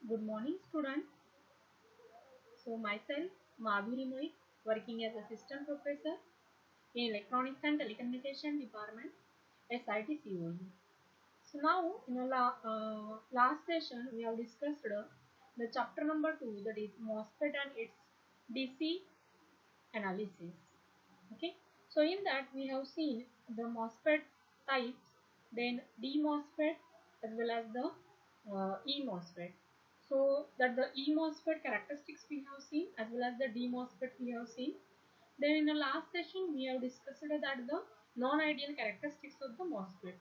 Good morning, student. So myself, Madhuri Moik, working as assistant professor in Electronics and Telecommunication Department, SIT COE. So now, in the last session, we have discussed the chapter number 2, that is MOSFET and its DC analysis. Okay. So in that, we have seen the MOSFET types, then D-MOSFET as well as the E-MOSFET. So that the E-MOSFET characteristics we have seen as well as the D-MOSFET we have seen. Then in the last session we have discussed that the non-ideal characteristics of the MOSFET.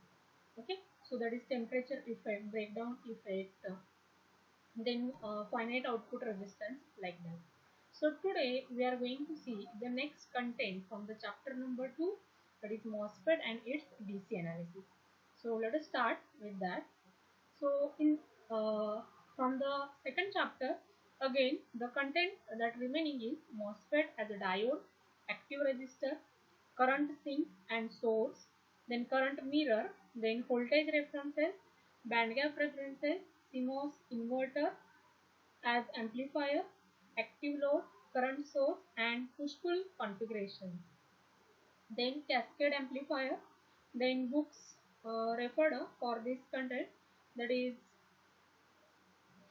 Okay, so that is temperature effect, breakdown effect, then finite output resistance, like that. So today we are going to see the next content from the chapter number 2, that is MOSFET and its DC analysis. So let us start with that. So in from the second chapter, again the content that remaining is MOSFET as a diode, active resistor, current sink and source, then current mirror, then voltage references, band gap references, CMOS inverter as amplifier, active load, current source and push-pull configurations. Then cascade amplifier, then books referred for this content, that is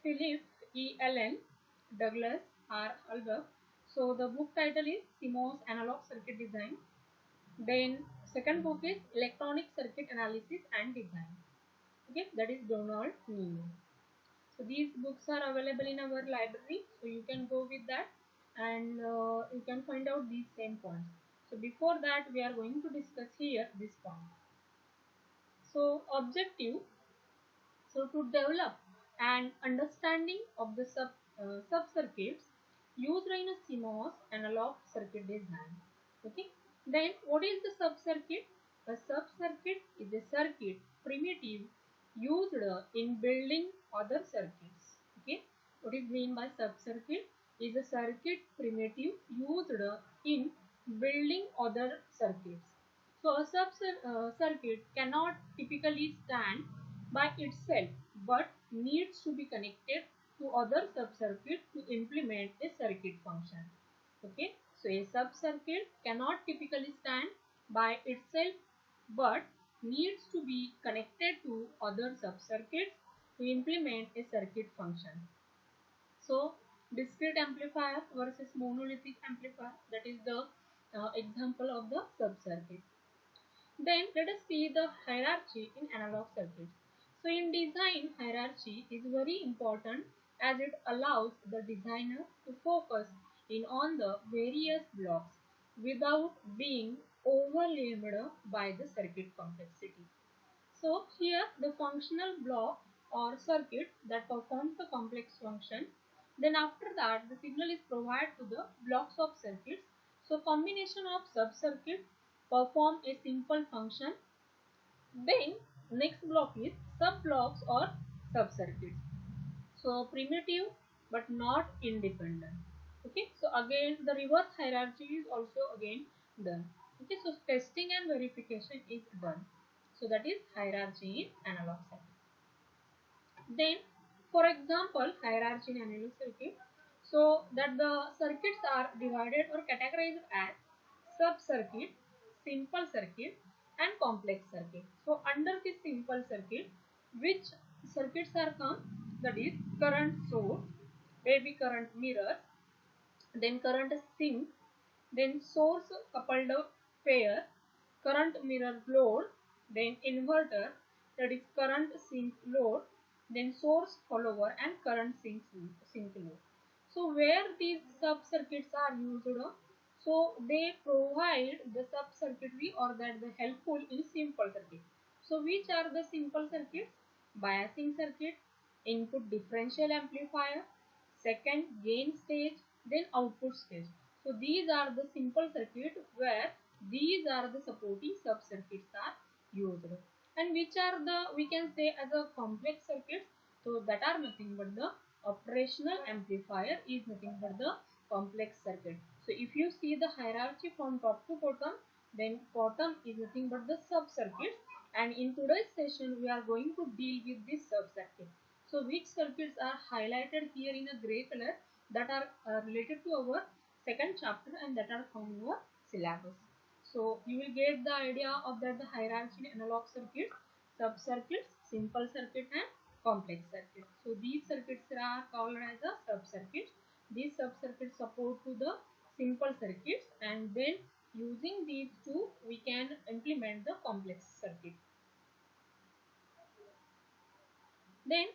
Philip E. Allen, Douglas R. Albert. So the book title is CMOS Analog Circuit Design. Then second book is Electronic Circuit Analysis and Design. Okay, that is Donald Newman. So these books are available in our library, so you can go with that and you can find out these same points. So before that, we are going to discuss here this point. So objective, so to develop an understanding of the sub-circuits used in a CMOS analog circuit design. Okay. Then what is the sub-circuit? A sub-circuit is a circuit primitive used in building other circuits. Okay. What is mean by sub-circuit? Is a circuit primitive used in building other circuits. So a sub-circuit cannot typically stand by itself but needs to be connected to other sub-circuits to implement a circuit function. Okay, so a sub-circuit cannot typically stand by itself but needs to be connected to other sub-circuits to implement a circuit function. So discrete amplifier versus monolithic amplifier, that is the example of the sub-circuit. Then let us see the hierarchy in analog circuits. So in design, hierarchy is very important as it allows the designer to focus in on the various blocks without being overwhelmed by the circuit complexity. So here the functional block or circuit that performs the complex function. Then after that the signal is provided to the blocks of circuits. So combination of sub-circuits perform a simple function. Then next block is sub-blocks or sub-circuits. So primitive but not independent. Okay, so again the reverse hierarchy is also again done. Okay, so testing and verification is done. So that is hierarchy in analog circuit. Then for example hierarchy in analog circuit, so that the circuits are divided or categorized as sub circuit, simple circuit and complex circuit. So under this simple circuit, which circuits are come, that is current source, baby current mirror, then current sink, then source coupled pair, current mirror load, then inverter, that is current sink load, then source follower and current sink load. So where these sub circuits are used, so they provide the sub circuitry or that the helpful in simple circuit. So which are the simple circuits? Biasing circuit, input differential amplifier, second gain stage, then output stage. So these are the simple circuit where these are the supporting sub circuits are used. And which are the, we can say as a complex circuits, so that are nothing but the operational amplifier is nothing but the complex circuit. So if you see the hierarchy from top to bottom, then bottom is nothing but the sub circuits, and in today's session we are going to deal with this sub circuit. So which circuits are highlighted here in a gray color that are related to our second chapter and that are found in our syllabus. So you will get the idea of that the hierarchy in analog circuit, sub-circuits, simple circuit and complex circuit. So these circuits are called as a sub-circuits. These sub-circuits support to the simple circuits, and then using these two we can implement the complex circuit. Then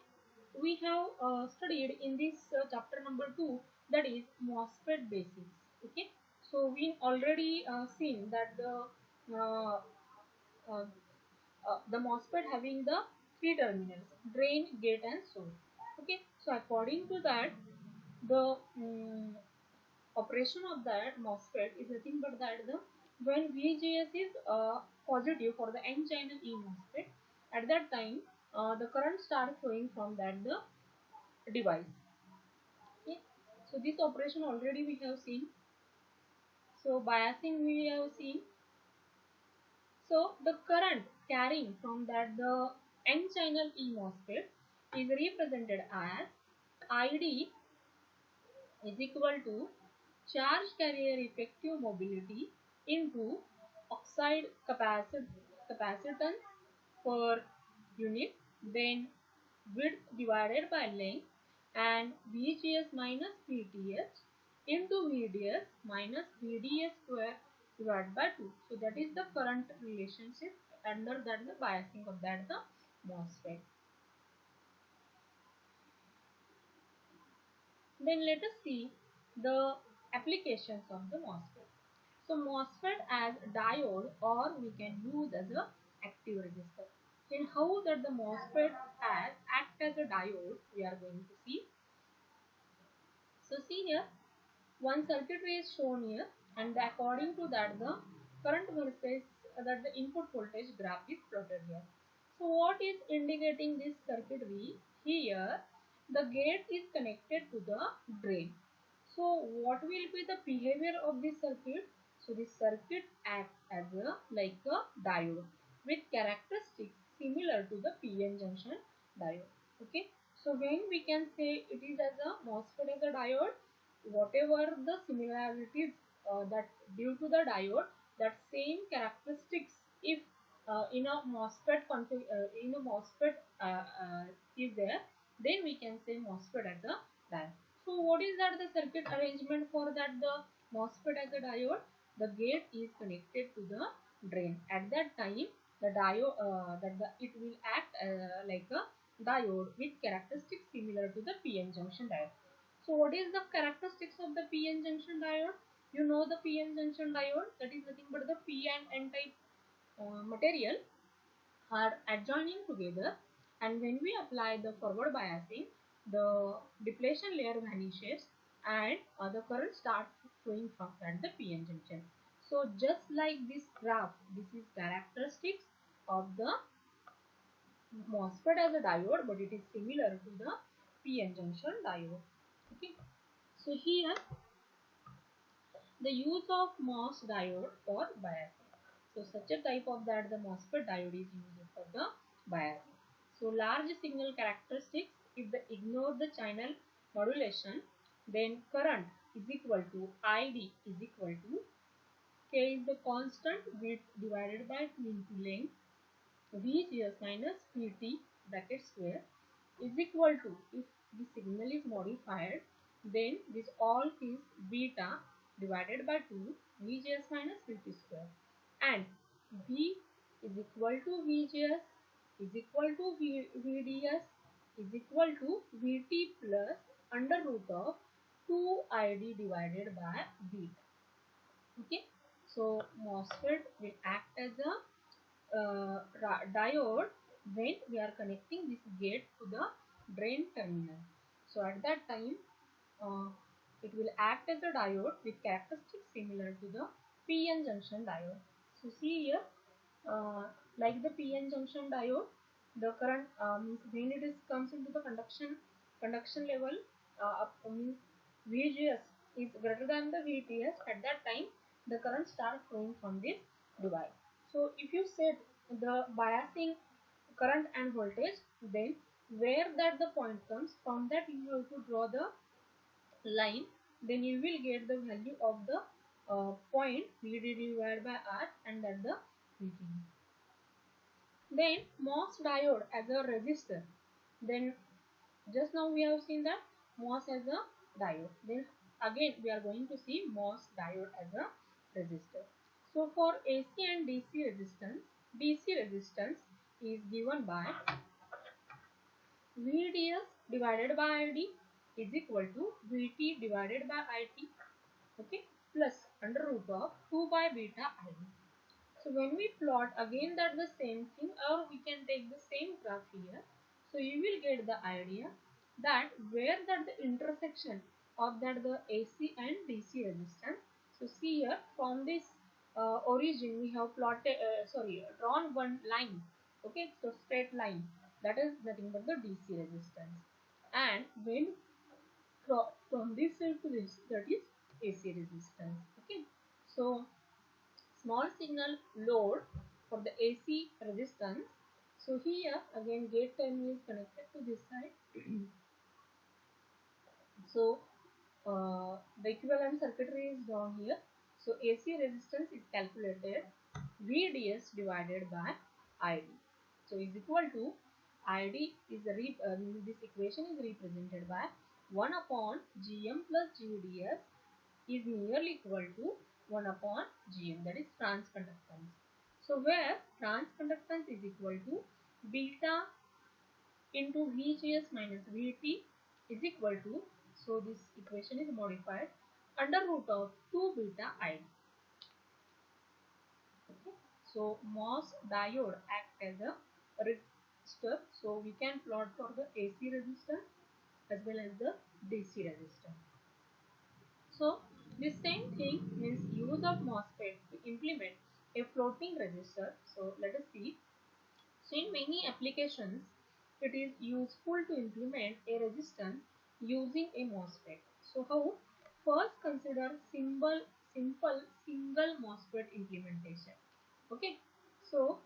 we have studied in this chapter number 2, that is MOSFET basics. Okay, so we already seen that uh, uh, the MOSFET having the three terminals: drain, gate and source. Okay, so according to that, the operation of that MOSFET is nothing but that the when VGS is positive for the N channel E MOSFET, at that time the current starts flowing from that the device. Okay, so this operation already we have seen. So biasing we have seen. So the current carrying from that the N channel E MOSFET is represented as ID is equal to charge carrier effective mobility into oxide capacitance per unit, then width divided by length, and VGS minus VTS into VDS minus VDS square divided by 2. So that is the current relationship under that the biasing of that the MOSFET. Then let us see the applications of the MOSFET. So MOSFET as diode, or we can use as a active resistor. In how that the MOSFET as act as a diode, we are going to see. So see here, one circuitry is shown here, and according to that the current versus that the input voltage graph is plotted here. So what is indicating this circuitry? Here the gate is connected to the drain. So what will be the behavior of this circuit? So this circuit acts as a like a diode with characteristics similar to the PN junction diode. Okay. So when we can say it is as a MOSFET as a diode, whatever the similarities that due to the diode, that same characteristics if in a MOSFET in a MOSFET is there, then we can say MOSFET as a diode. So what is that the circuit arrangement for that the MOSFET as a diode? The gate is connected to the drain. At that time, the diode it will act like a diode with characteristics similar to the PN junction diode. So what is the characteristics of the PN junction diode? You know the PN junction diode, that is nothing but the P and N type material are adjoining together, and when we apply the forward biasing, the depletion layer vanishes and the current starts flowing from at the PN junction. So just like this graph, this is characteristics of the MOSFET as a diode, but it is similar to the PN junction diode. Okay. So here the use of MOS diode for biasing. So such a type of that the MOSFET diode is used for the biasing. So large signal characteristics, if they ignore the channel modulation, then current is equal to ID is equal to K is the constant width divided by 2 into length, VGS minus VT bracket square is equal to, if the signal is modified, then this all is beta divided by 2 VGS minus VT square, and V is equal to VGS is equal to VDS is equal to VT plus under root of 2 ID divided by beta. Okay, so MOSFET will act as a diode when we are connecting this gate to the drain terminal. So at that time, uh, it will act as a diode with characteristics similar to the PN junction diode. So see here, uh, like the PN junction diode, the current means when it is comes into the conduction level, means VGS is greater than the VTS. At that time, the current starts flowing from this device. So if you set the biasing current and voltage, then where that the point comes, from that you have to draw the line, then you will get the value of the point VD divided by R and that the VT. Then MOS diode as a resistor. Then just now we have seen that MOS as a diode. Then again we are going to see MOS diode as a resistor. So for AC and DC resistance is given by VDS divided by ID is equal to VT divided by IT, okay, plus under root of 2 by beta ID. So when we plot again that the same thing, or we can take the same graph here, so you will get the idea that where that the intersection of that the AC and DC resistance. So see here, from this origin we have plotted drawn one line, okay, so straight line, that is nothing but the DC resistance, and when from this side to this, that is AC resistance, okay. So small signal load for the AC resistance. So here again gate terminal is connected to this side. So the equivalent circuitry is drawn here. So AC resistance is calculated VDS divided by ID. So is equal to ID is this equation is represented by 1 upon Gm plus GDS is nearly equal to 1 upon Gm, that is transconductance. So where transconductance is equal to beta into VGS minus VT is equal to, so this equation is modified under root of 2 beta ID. Okay. So MOS diode act as a resistor. So we can plot for the AC resistor as well as the DC resistor. So this same thing means use of MOSFET to implement a floating resistor. So let us see. So in many applications, it is useful to implement a resistance using a MOSFET. So how? First consider simple single MOSFET implementation. Okay. So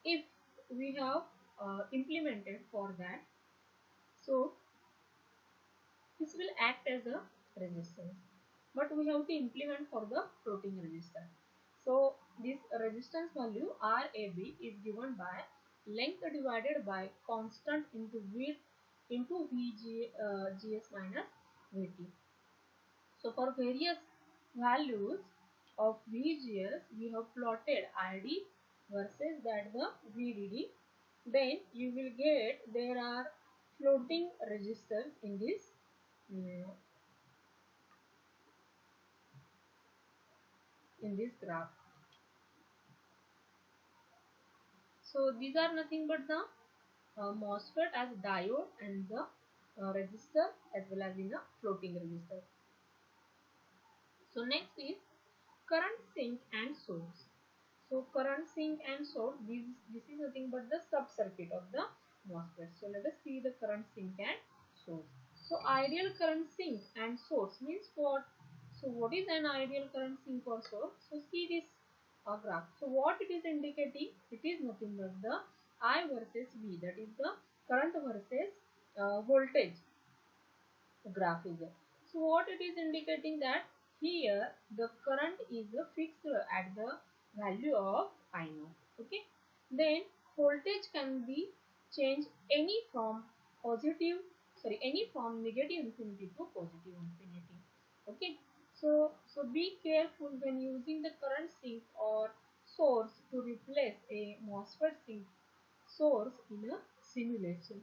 if we have implemented for that, so this will act as a resistance, but we have to implement for the floating resistor. So this resistance value RAB is given by length divided by constant into width into GS minus VT. So for various values of VGS, we have plotted ID versus that the VDD. Then you will get there are floating resistors in this mm, in this graph. So these are nothing but the MOSFET as diode and the resistor as well as in a floating resistor. So next is current sink and source. So current sink and source, this is nothing but the sub circuit of the MOSFET. So let us see the current sink and source. So ideal current sink and source means what? So what is an ideal current sink or source? So see this graph. So what it is indicating? It is nothing but the I versus V, that is the current versus voltage graph is there. So what it is indicating that here the current is fixed at the value of I naught. Okay. Then voltage can be changed any from any from negative infinity to positive infinity. Okay. So be careful when using the current sink or source to replace a MOSFET sink source in a simulation.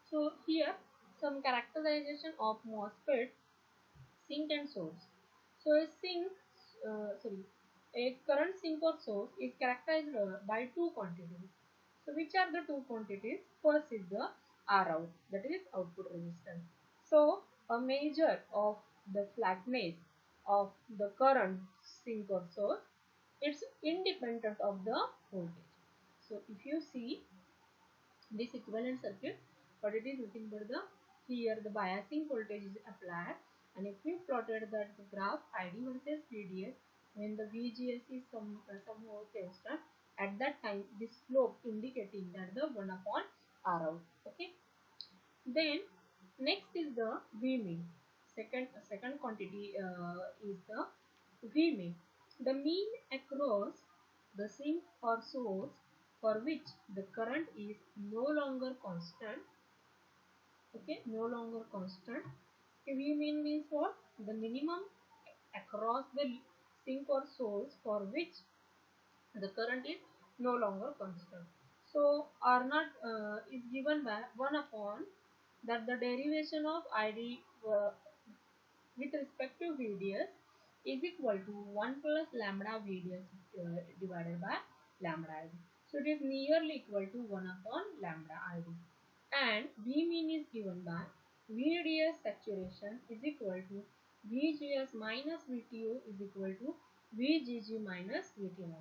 So here some characterization of MOSFET sink and source. So a current sink or source is characterized by two quantities. So which are the two quantities? First is the Rout, that is output resistance. So a measure of the flatness of the current sink or source, it's independent of the voltage. So if you see this equivalent circuit, but it is nothing but the here the biasing voltage is applied, and if we plotted that the graph ID versus VDS, when the VGS is somehow constant, at that time this slope indicating that the 1 upon r out. Okay. Then next is the V mean. Second quantity is the V mean. The mean across the sink or source for which the current is no longer constant. Okay, no longer constant. V mean means what? The minimum across the sink or source for which the current is no longer constant. So R naught is given by 1 upon that the derivation of ID with respect to VDS is equal to 1 plus lambda VDS divided by lambda ID. So it is nearly equal to 1 upon lambda ID. And V mean is given by VDS saturation is equal to VGS minus VTO is equal to VGG minus VT0.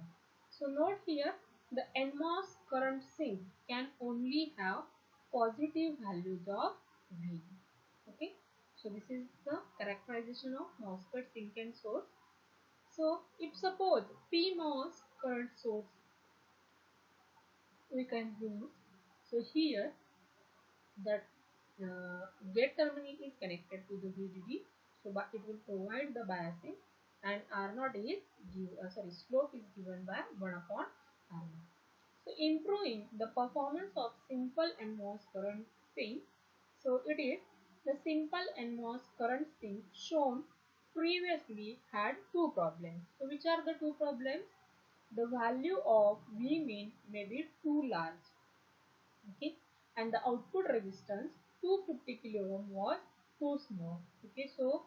So note here the NMOS current sink can only have positive values of V. Okay. So this is the characterization of MOSFET sink and source. So if suppose PMOS current source we can use. So here that gate terminal is connected to the VDD. So but it will provide the biasing, and R0 is slope is given by 1 upon R0. So improving the performance of simple NMOS current sink. So it is the simple NMOS current sink shown previously had two problems. So which are the two problems? The value of V mean may be too large. Okay, and the output resistance 250 kilo ohm was too small. Okay, so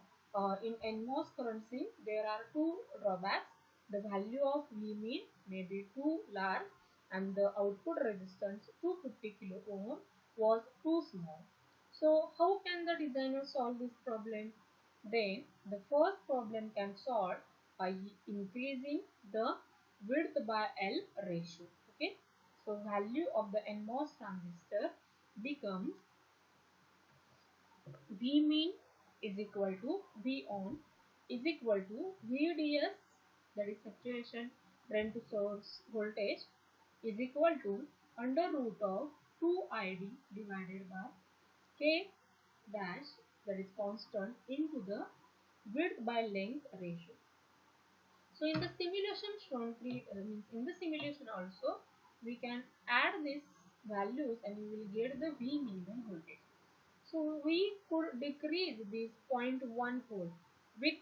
in NMOS current sink there are two drawbacks. The value of V mean may be too large and the output resistance 250 kilo ohm was too small. So how can the designer solve this problem? Then the first problem can solve by increasing the width by L ratio. Okay, so value of the NMOS transistor becomes V mean is equal to V on is equal to VDS, that is saturation drain to source voltage, is equal to under root of 2 ID divided by K dash, that is constant, into the width by length ratio. So in the simulation shown in the simulation also we can add these values and we will get the V minimum voltage. So we could decrease this 0.1 volt with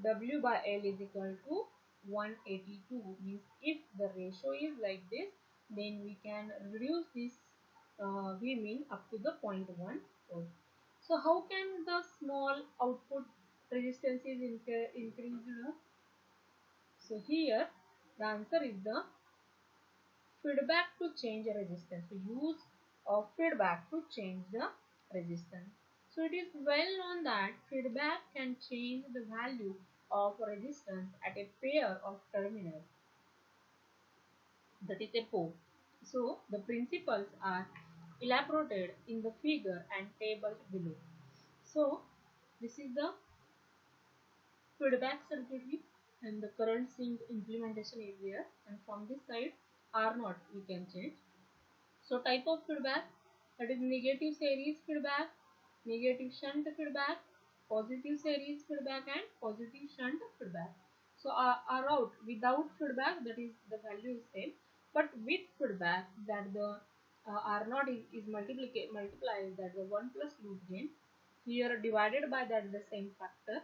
W by L is equal to 182. Means if the ratio is like this, then we can reduce this V min up to the 0.1 volt. So how can the small output resistance is increased? So here the answer is the feedback to change resistance. So use of feedback to change the resistance. So it is well known that feedback can change the value of resistance at a pair of terminals, that is a pole. So the principles are elaborated in the figure and table below. So this is the feedback circuitry and the current sink implementation is there, and from this side R0 we can change. So type of feedback, that is negative series feedback, negative shunt feedback, positive series feedback and positive shunt feedback. So R out without feedback, that is the value is same, but with feedback that the R0 is multiplied, that the 1 plus loop gain, here divided by that the same factor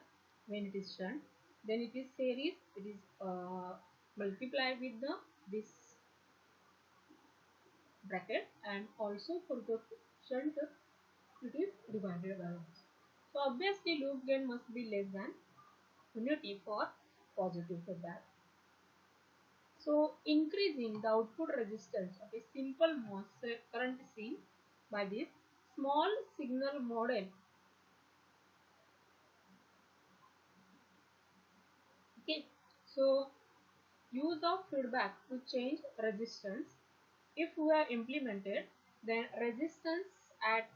when it is shunt, then it is series, it is multiplied with the this bracket, and also for the shunt it is divided by this. So obviously loop gain must be less than unity for positive feedback. So increasing the output resistance of a simple MOSFET current seen by this small signal model. Okay, so use of feedback to change resistance. If we are implemented, then resistance at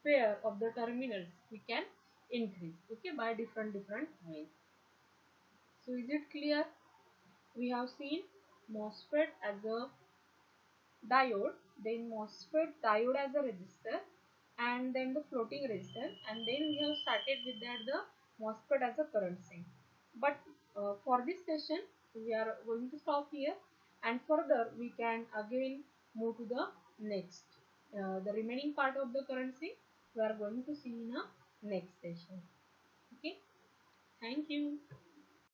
pair of the terminals we can increase, okay, by different ways. So is it clear? We have seen MOSFET as a diode, then MOSFET diode as a resistor, and then the floating resistor, and then we have started with that the MOSFET as a current sink. But for this session we are going to stop here, and further we can again move to the next. The remaining part of the current sink we are going to see in a next session. Okay, thank you.